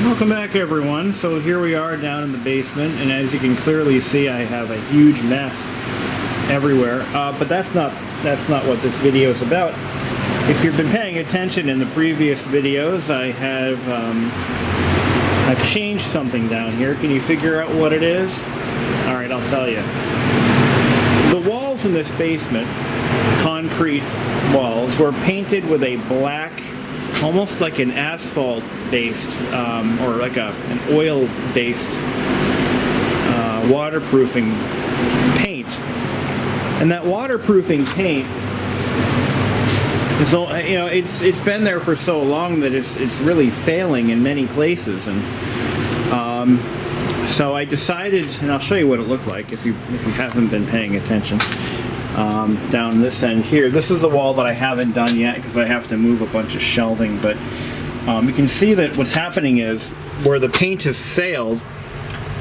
Welcome back, everyone. So here we are down in the basement, and as you can clearly see, I have a huge mess everywhere. But that's not what this video is about. If you've been paying attention in the previous videos, I've changed something down here. Can you figure out what it is? All right, I'll tell you. The walls in this basement, concrete walls, were painted with a black, almost like an asphalt-based, or like an oil-based waterproofing paint. And that waterproofing paint, so it's been there for so long that it's really failing in many places. And so I decided, and I'll show you what it looked like if you haven't been paying attention. Down this end here. This is the wall that I haven't done yet because I have to move a bunch of shelving, but you can see that what's happening is where the paint has failed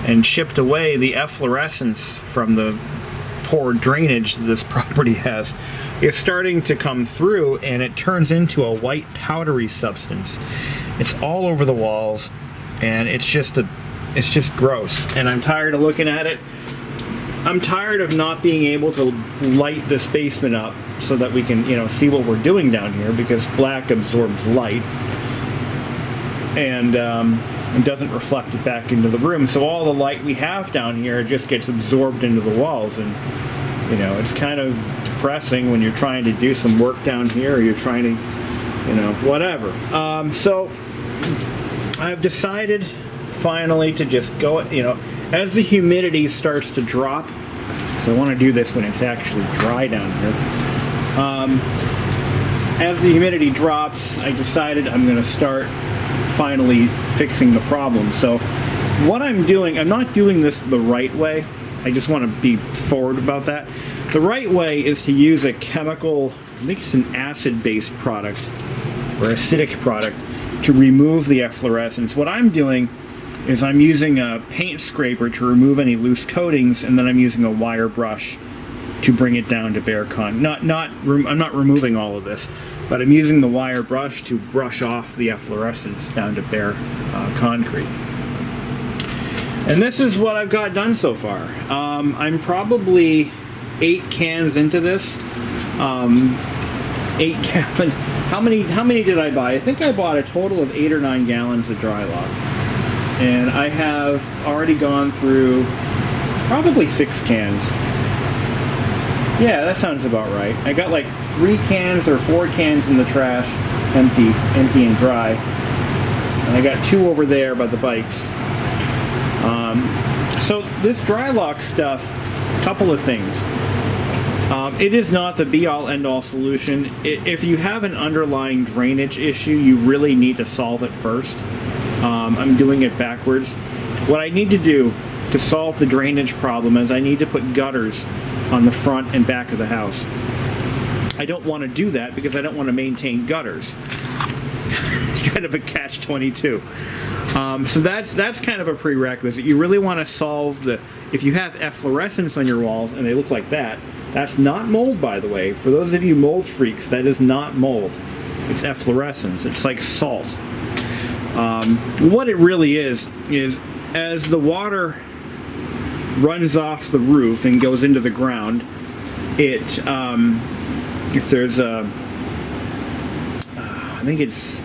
and chipped away, the efflorescence from the poor drainage that this property has is starting to come through, and it turns into a white powdery substance. It's all over the walls, and it's just gross, and I'm tired of looking at it. I'm tired of not being able to light this basement up so that we can, see what we're doing down here, because black absorbs light and it doesn't reflect it back into the room. So all the light we have down here just gets absorbed into the walls, and it's kind of depressing when you're trying to do some work down here, or you're trying to, whatever. So I've decided finally to just go, as the humidity starts to drop, so I want to do this when it's actually dry down here. As the humidity drops, I decided I'm going to start finally fixing the problem. So what I'm doing, I'm not doing this the right way. I just want to be forward about that. The right way is to use a chemical, I think it's an acid-based product, or acidic product, to remove the efflorescence. What I'm doing is I'm using a paint scraper to remove any loose coatings, and then I'm using a wire brush to bring it down to bare I'm not removing all of this, but I'm using the wire brush to brush off the efflorescence down to bare concrete. And this is what I've got done so far. I'm probably 8 cans into this. 8 gallons. How many did I buy? I think I bought a total of 8 or 9 gallons of Drylok. And I have already gone through probably 6 cans. Yeah, that sounds about right. I got like 3 cans or 4 cans in the trash, empty and dry. And I got 2 over there by the bikes. So this Drylok stuff, couple of things. It is not the be-all, end-all solution. If you have an underlying drainage issue, you really need to solve it first. I'm doing it backwards. What I need to do to solve the drainage problem is I need to put gutters on the front and back of the house. I don't want to do that because I don't want to maintain gutters. It's kind of a catch-22. So that's kind of a prerequisite. You really want to solve if you have efflorescence on your walls and they look like that, that's not mold, by the way. For those of you mold freaks, that is not mold. It's efflorescence. It's like salt. What it really is as the water runs off the roof and goes into the ground, if there's a, I think it's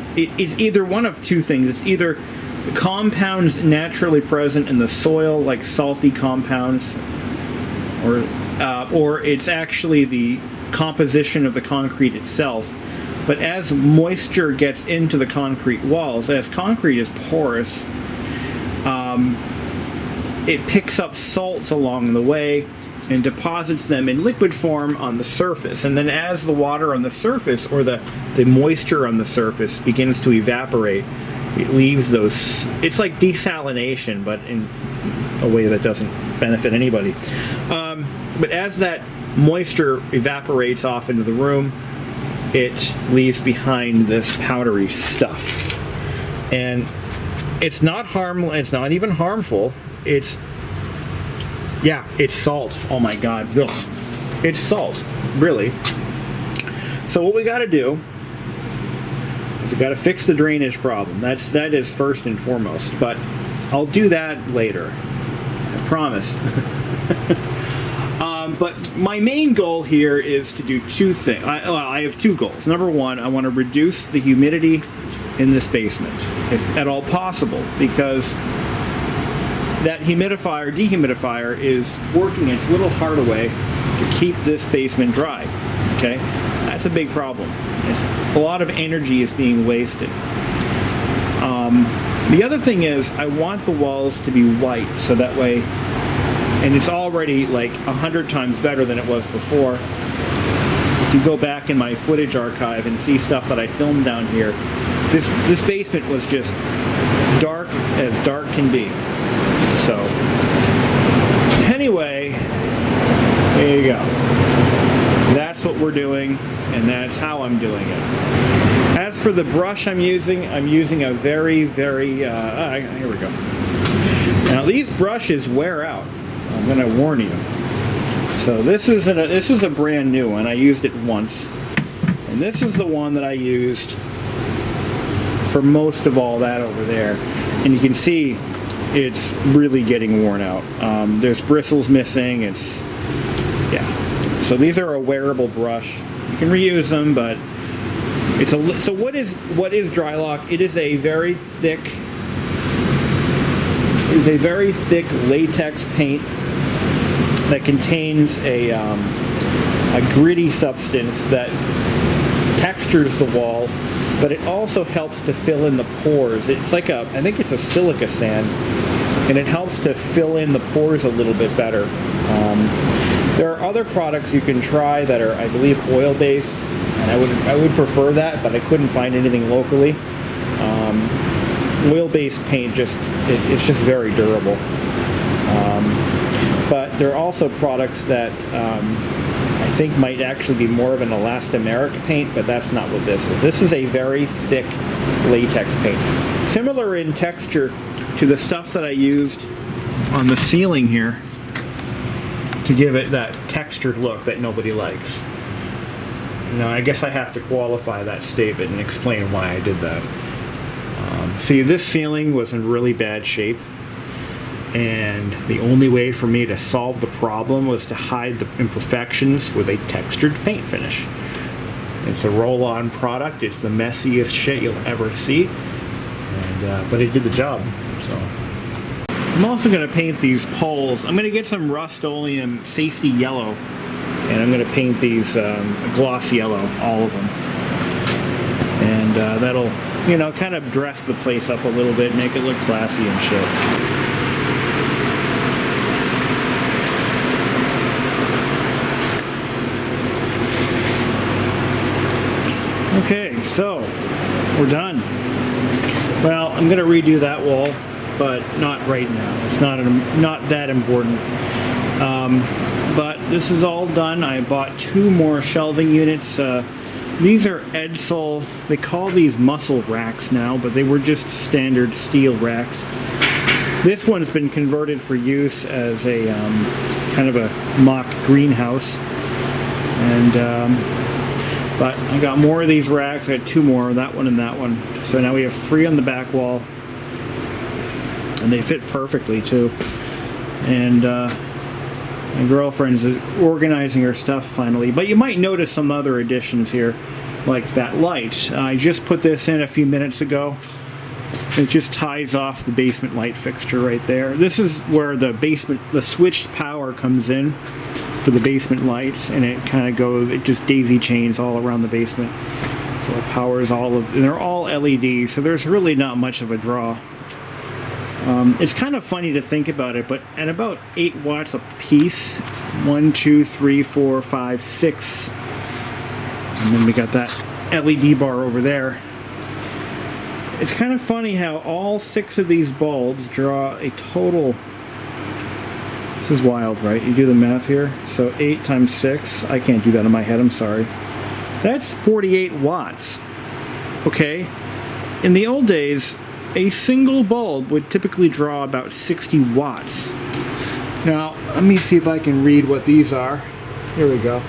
either one of two things. It's either the compounds naturally present in the soil, like salty compounds, or it's actually the composition of the concrete itself. But as moisture gets into the concrete walls, as concrete is porous, it picks up salts along the way and deposits them in liquid form on the surface. And then as the water on the surface, or the moisture on the surface, begins to evaporate, it leaves those, it's like desalination, but in a way that doesn't benefit anybody. But as that moisture evaporates off into the room, it leaves behind this powdery stuff. And it's not harmful, it's not even harmful. It's salt. Oh my God. Ugh. It's salt, really. So what we got to do You got to fix the drainage problem. That is first and foremost. But I'll do that later. I promise. But my main goal here is to do two things. I have two goals. Number one, I want to reduce the humidity in this basement, if at all possible, because that dehumidifier is working its little heart away to keep this basement dry. Okay, that's a big problem. A lot of energy is being wasted. The other thing is, I want the walls to be white, so that way, and it's already like 100 times better than it was before. If you go back in my footage archive and see stuff that I filmed down here, this basement was just dark as dark can be. So, anyway, there you go. That's what we're doing, and that's how I'm doing it. As for the brush I'm using a very, very, here we go. Now these brushes wear out. I'm going to warn you. So this is a brand new one. I used it once, and this is the one that I used for most of all that over there. And you can see it's really getting worn out. There's bristles missing. Yeah. So these are a wearable brush. You can reuse them, but so what is Drylok? It is a very thick latex paint that contains a gritty substance that textures the wall, but it also helps to fill in the pores. It's like I think it's a silica sand, and it helps to fill in the pores a little bit better. There are other products you can try that are, I believe, oil-based, and I would prefer that, but I couldn't find anything locally. Oil-based paint it's just very durable. But there are also products that I think might actually be more of an elastomeric paint, but that's not what this is. This is a very thick latex paint. Similar in texture to the stuff that I used on the ceiling here to give it that textured look that nobody likes. Now, I guess I have to qualify that statement and explain why I did that. See, this ceiling was in really bad shape, and the only way for me to solve the problem was to hide the imperfections with a textured paint finish. It's a roll-on product. It's the messiest shit you'll ever see, but it did the job. So I'm also going to paint these poles. I'm going to get some Rust-Oleum safety yellow, and I'm going to paint these gloss yellow, all of them, and that'll, kind of dress the place up a little bit, make it look classy and shit. Okay, so we're done. Well, I'm going to redo that wall, but not right now. It's not that important. But this is all done. I bought 2 more shelving units. These are Edsel. They call these muscle racks now, but they were just standard steel racks. This one's been converted for use as a kind of a mock greenhouse. And but I got more of these racks. I got 2 more, that one and that one. So now we have 3 on the back wall, and they fit perfectly too. And my girlfriend's organizing her stuff finally. But you might notice some other additions here, like that light. I just put this in a few minutes ago. It just ties off the basement light fixture right there. This is where the switched power comes in for the basement lights, and it kind of goes, it just daisy chains all around the basement. So it powers and they're all LEDs, so there's really not much of a draw. It's kind of funny to think about it, but at about 8 watts a piece, 1, 2, 3, 4, 5, 6, and then we got that LED bar over there. It's kind of funny how all 6 of these bulbs draw a total, this is wild, right? You do the math here. So 8 times 6, I can't do that in my head, I'm sorry. That's 48 watts. Okay? In the old days, a single bulb would typically draw about 60 watts. Now, let me see if I can read what these are. Here we go.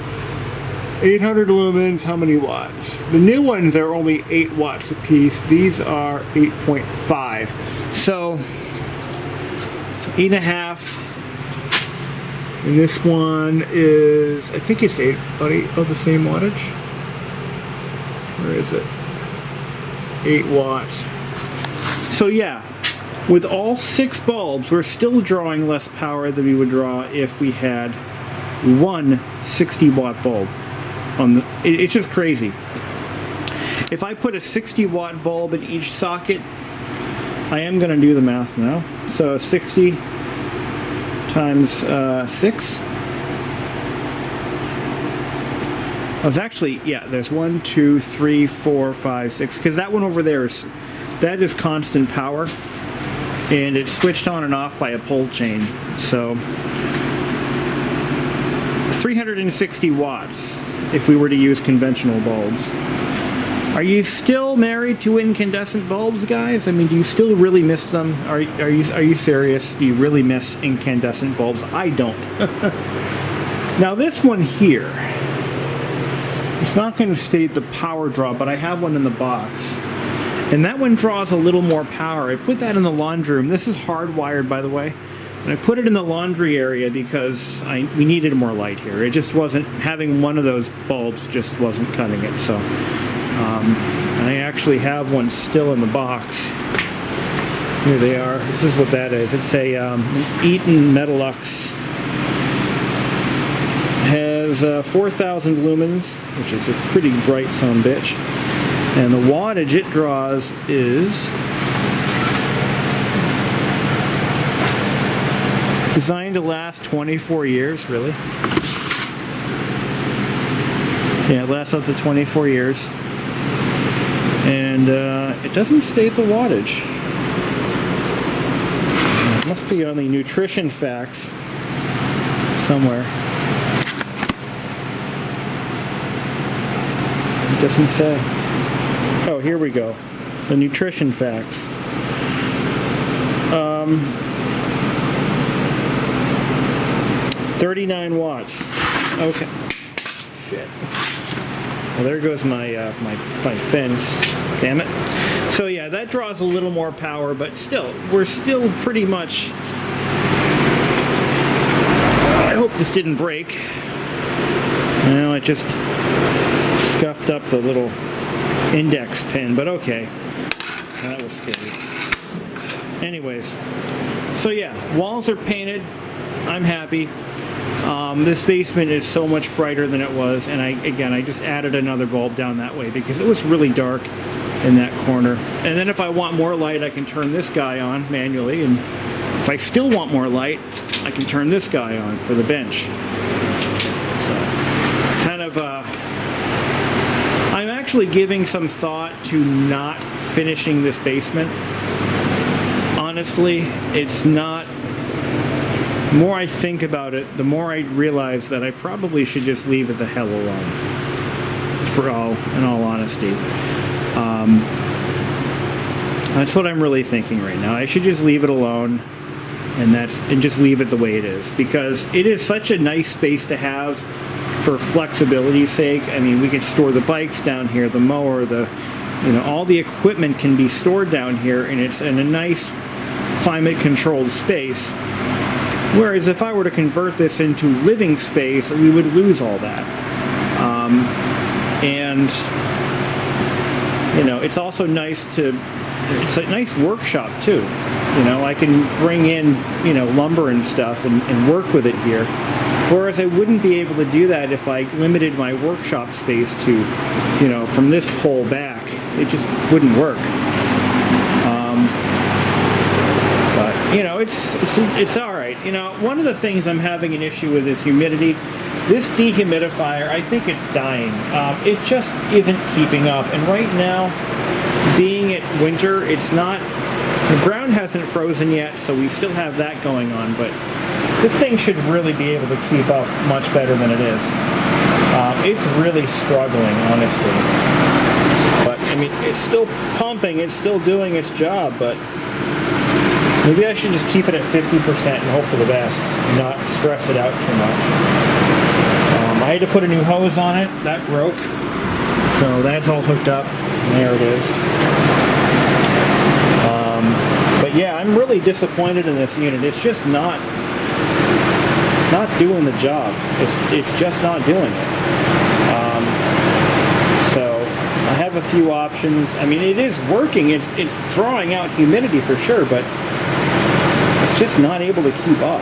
800 lumens, how many watts? The new ones are only 8 watts a piece. These are 8.5. So 8.5. And this one is, I think it's 8, about the same wattage. Where is it? 8 watts. So yeah, with all 6 bulbs, we're still drawing less power than we would draw if we had one 60-watt bulb. It's just crazy. If I put a 60-watt bulb in each socket, I am going to do the math now. So 60 times 6. I was actually, yeah, there's 1, 2, 3, 4, 5, 6, because that one over there is constant power, and it's switched on and off by a pole chain. So 360 watts if we were to use conventional bulbs. Are you still married to incandescent bulbs, guys? I mean, do you still really miss them? Are you serious? Do you really miss incandescent bulbs? I don't. Now this one here, it's not going to state the power draw, but I have one in the box. And that one draws a little more power. I put that in the laundry room. This is hardwired, by the way. And I put it in the laundry area because we needed more light here. It just wasn't, having one of those bulbs just wasn't cutting it. So I actually have one still in the box. Here they are. This is what that is. It's a Eaton Metalux. Has 4,000 lumens, which is a pretty bright son bitch. And the wattage it draws is designed to last 24 years, really. Yeah, it lasts up to 24 years. And it doesn't state the wattage. It must be on the nutrition facts somewhere. It doesn't say. Oh, here we go. The nutrition facts. 39 watts. Okay. Shit. Well, there goes my my fins. Damn it. So yeah, that draws a little more power, but still, we're still pretty much. I hope this didn't break. Well, it just scuffed up the little index pin, but okay. That was scary. Anyways, so yeah, walls are painted. I'm happy. This basement is so much brighter than it was, and I just added another bulb down that way because it was really dark in that corner. And then if I want more light, I can turn this guy on manually, and if I still want more light, I can turn this guy on for the bench. So it's kind of I'm actually giving some thought to not finishing this basement. Honestly, it's not. The more I think about it, the more I realize that I probably should just leave it the hell alone. In all honesty. That's what I'm really thinking right now. I should just leave it alone, and just leave it the way it is, because it is such a nice space to have for flexibility's sake. I mean, we could store the bikes down here, the mower, all the equipment can be stored down here, and it's in a nice climate-controlled space. Whereas if I were to convert this into living space, we would lose all that. And it's also nice it's a nice workshop too. I can bring in, lumber and stuff and work with it here. Whereas I wouldn't be able to do that if I limited my workshop space to, from this pole back. It just wouldn't work. It's all right. One of the things I'm having an issue with is humidity. This dehumidifier, I think it's dying. It just isn't keeping up. And right now, being it winter, it's not. The ground hasn't frozen yet, so we still have that going on. But this thing should really be able to keep up much better than it is. It's really struggling, honestly. But I mean, it's still pumping. It's still doing its job, but. Maybe I should just keep it at 50% and hope for the best, and not stress it out too much. I had to put a new hose on it. That broke. So that's all hooked up. There it is. But yeah, I'm really disappointed in this unit. It's just not, it's not doing the job. It's just not doing it. So I have a few options. I mean, it is working. It's drawing out humidity for sure, but it's just not able to keep up.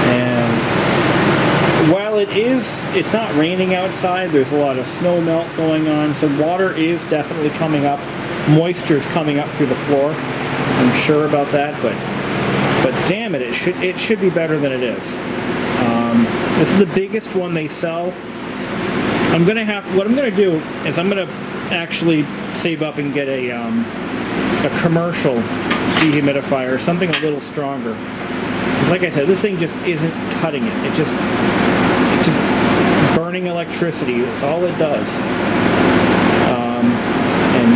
And while it's not raining outside, there's a lot of snow melt going on, so water is definitely coming up. Moisture is coming up through the floor. I'm sure about that, but damn it, it should be better than it is. This is the biggest one they sell. What I'm gonna do is I'm gonna actually save up and get a commercial dehumidifier, something a little stronger. Because like I said, this thing just isn't cutting it. It's just burning electricity. That's all it does.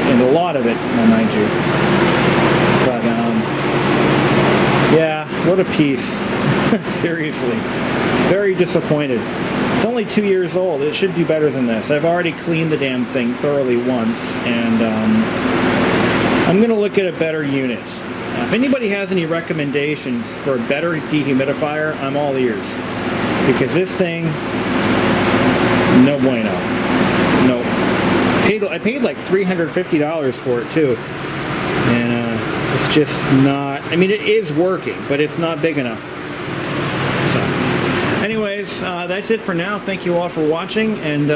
And a lot of it, mind you. But yeah, what a piece. Seriously, very disappointed. It's only 2 years old. It should be better than this. I've already cleaned the damn thing thoroughly once, and I'm going to look at a better unit. If anybody has any recommendations for a better dehumidifier, I'm all ears. Because this thing, no bueno. No. I paid like $350 for it too. And it's just not, I mean, it is working, but it's not big enough. So, anyways, that's it for now. Thank you all for watching, and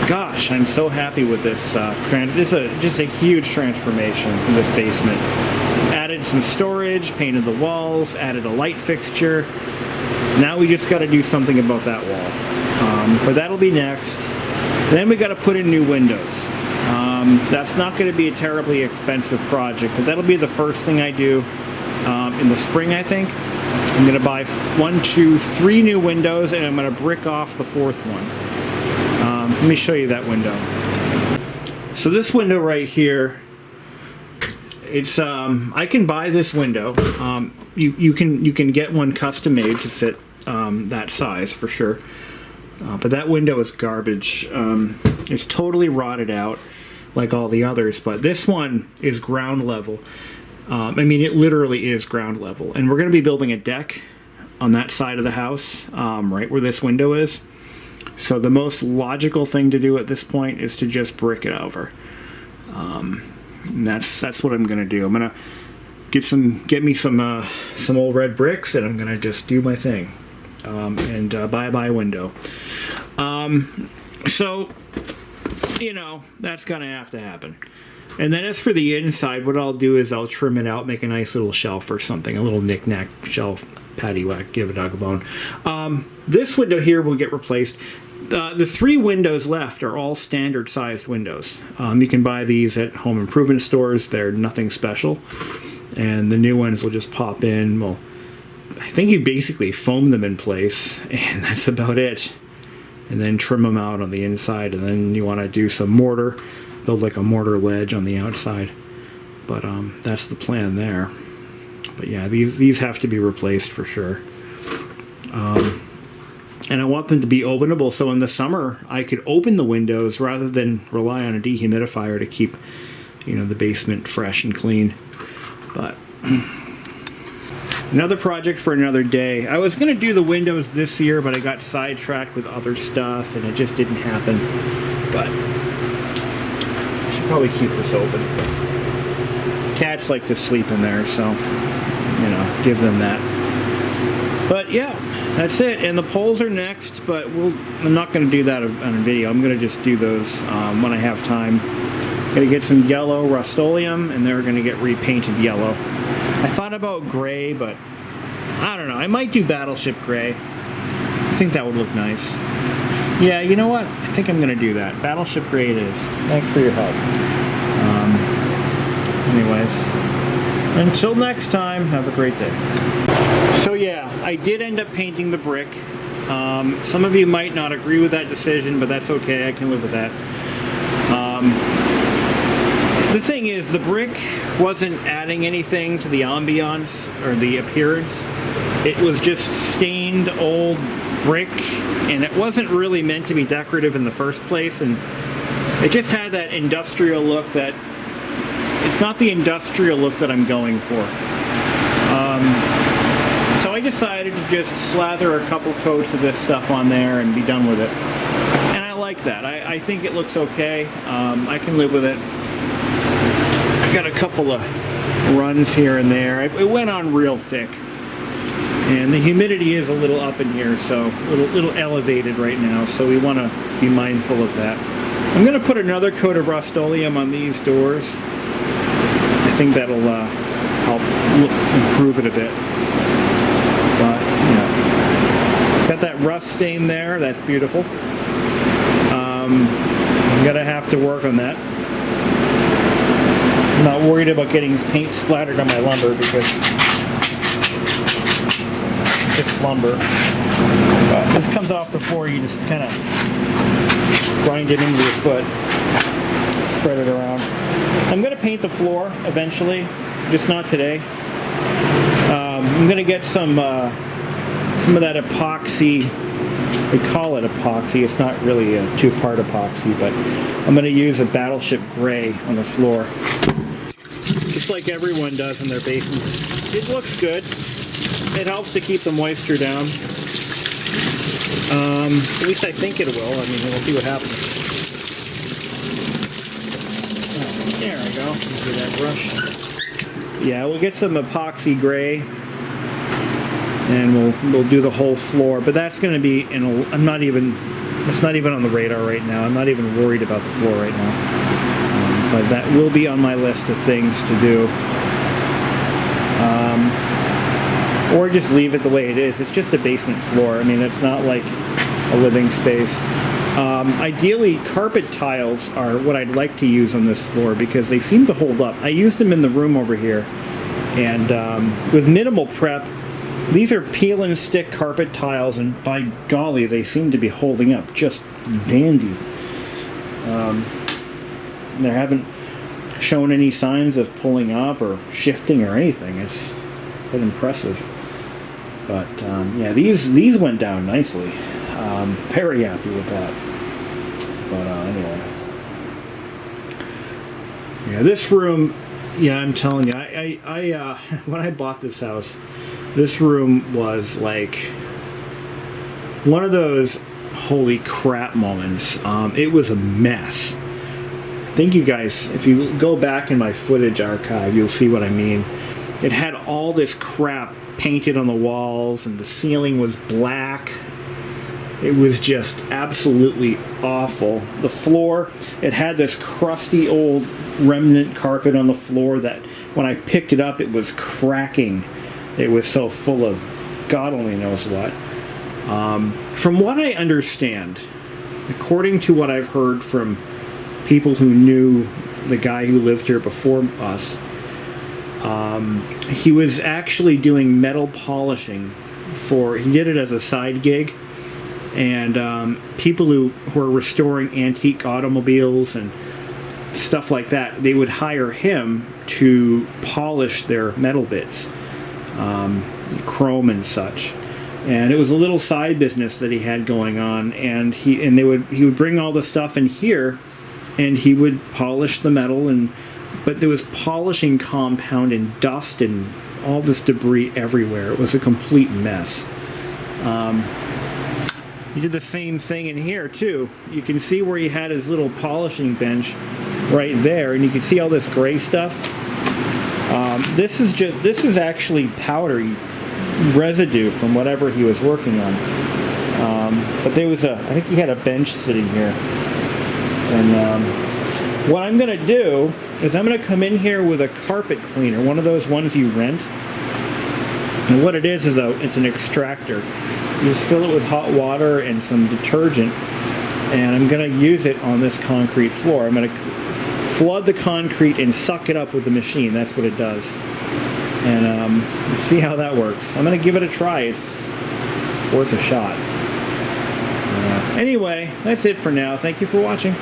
gosh, I'm so happy with this. This is just a huge transformation from this basement. Added some storage, painted the walls, added a light fixture. Now we just got to do something about that wall. But that'll be next. Then we got to put in new windows. That's not going to be a terribly expensive project, but that'll be the first thing I do in the spring, I think. I'm going to buy 1, 2, 3 new windows, and I'm going to brick off the 4th one. Let me show you that window. So this window right here, it's I can buy this window. You can get one custom made to fit that size for sure. But that window is garbage. It's totally rotted out like all the others, but this one is ground level. I mean, it literally is ground level. And we're going to be building a deck on that side of the house, right where this window is. So the most logical thing to do at this point is to just brick it over. And that's what I'm going to do. I'm going to get me some old red bricks, and I'm going to just do my thing. And buy a window. So, you know, that's going to have to happen. And then as for the inside, what I'll do is I'll trim it out, make a nice little shelf or something, a little knick-knack shelf, paddywhack, give a dog a bone. This window here will get replaced. The 3 windows left are all standard-sized windows. You can buy these at home improvement stores. They're nothing special. And the new ones will just pop in. Well, I think you basically foam them in place, and that's about it. And then trim them out on the inside, and then you want to do some mortar, build like a mortar ledge on the outside. But that's the plan there. But yeah, these have to be replaced for sure. And I want them to be openable, so in the summer I could open the windows rather than rely on a dehumidifier to keep, you know, the basement fresh and clean. But another project for another day. I was going to do the windows this year, but I got sidetracked with other stuff, and it just didn't happen. But I should probably keep this open. Cats like to sleep in there, so, you know, give them that. But yeah, that's it. And the poles are next, but I'm not going to do that on a video. I'm going to just do those when I have time. Going to get some yellow Rust-Oleum, and they're going to get repainted yellow. I thought about gray, but I don't know. I might do Battleship Gray. I think that would look nice. Yeah, you know what? I think I'm going to do that. Battleship Gray it is. Thanks for your help. Anyways, until next time, have a great day. So yeah, I did end up painting the brick. Some of you might not agree with that decision, but that's okay. I can live with that. The thing is, the brick wasn't adding anything to the ambiance or the appearance. It was just stained old brick, and it wasn't really meant to be decorative in the first place, and it just had that industrial look that it's not the industrial look that I'm going for. So I decided to just slather a couple coats of this stuff on there and be done with it. And I like that. I think it looks okay. I can live with it. I got a couple of runs here and there. It went on real thick. And the humidity is a little up in here, so a little elevated right now, so we want to be mindful of that. I'm going to put another coat of Rust-Oleum on these doors. I think that'll help improve it a bit. But, yeah. Got that rust stain there, that's beautiful. I'm going to have to work on that. I'm not worried about getting paint splattered on my lumber because it's lumber. But this comes off the floor, you just kind of grind it into your foot, spread it around. I'm going to paint the floor eventually, just not today. I'm going to get some of that epoxy. We call it epoxy. It's not really a two-part epoxy, but I'm going to use a Battleship Gray on the floor, just like everyone does in their basements. It looks good. It helps to keep the moisture down. At least I think it will. I mean, we'll see what happens. Oh, there we go. Do that brush. Yeah, we'll get some epoxy gray, and we'll do the whole floor. But that's going to be in a. It's not even on the radar right now. I'm not even worried about the floor right now. But that will be on my list of things to do. Or just leave it the way it is. It's just a basement floor. I mean, it's not like a living space. Ideally, carpet tiles are what I'd like to use on this floor because they seem to hold up. I used them in the room over here, and with minimal prep, these are peel and stick carpet tiles, and by golly, they seem to be holding up just dandy. They haven't shown any signs of pulling up or shifting or anything. It's quite impressive. But yeah, these went down nicely. Very happy with that. But anyway, yeah, this room. Yeah, I'm telling you, I when I bought this house, this room was like one of those holy crap moments. It was a mess. I think you guys, if you go back in my footage archive, you'll see what I mean. It had all this crap painted on the walls, and the ceiling was black. It was just absolutely awful. The floor, it had this crusty old remnant carpet on the floor that when I picked it up, it was cracking. It was so full of God only knows what. From what I understand, according to what I've heard from people who knew the guy who lived here before us, he was actually doing metal polishing he did it as a side gig, and people who were restoring antique automobiles and stuff like that, they would hire him to polish their metal bits, chrome and such. And it was a little side business that he had going on, and he would bring all the stuff in here, and he would polish the metal, but there was polishing compound and dust and all this debris everywhere. It was a complete mess. He did the same thing in here too. You can see where he had his little polishing bench right there, and you can see all this gray stuff. This is actually powdery residue from whatever he was working on. But there was I think he had a bench sitting here. And what I'm going to do is I'm going to come in here with a carpet cleaner, one of those ones you rent. And what it is it's an extractor. You just fill it with hot water and some detergent, and I'm going to use it on this concrete floor. I'm going to flood the concrete and suck it up with the machine. That's what it does. And see how that works. I'm going to give it a try. It's worth a shot. Anyway, that's it for now. Thank you for watching.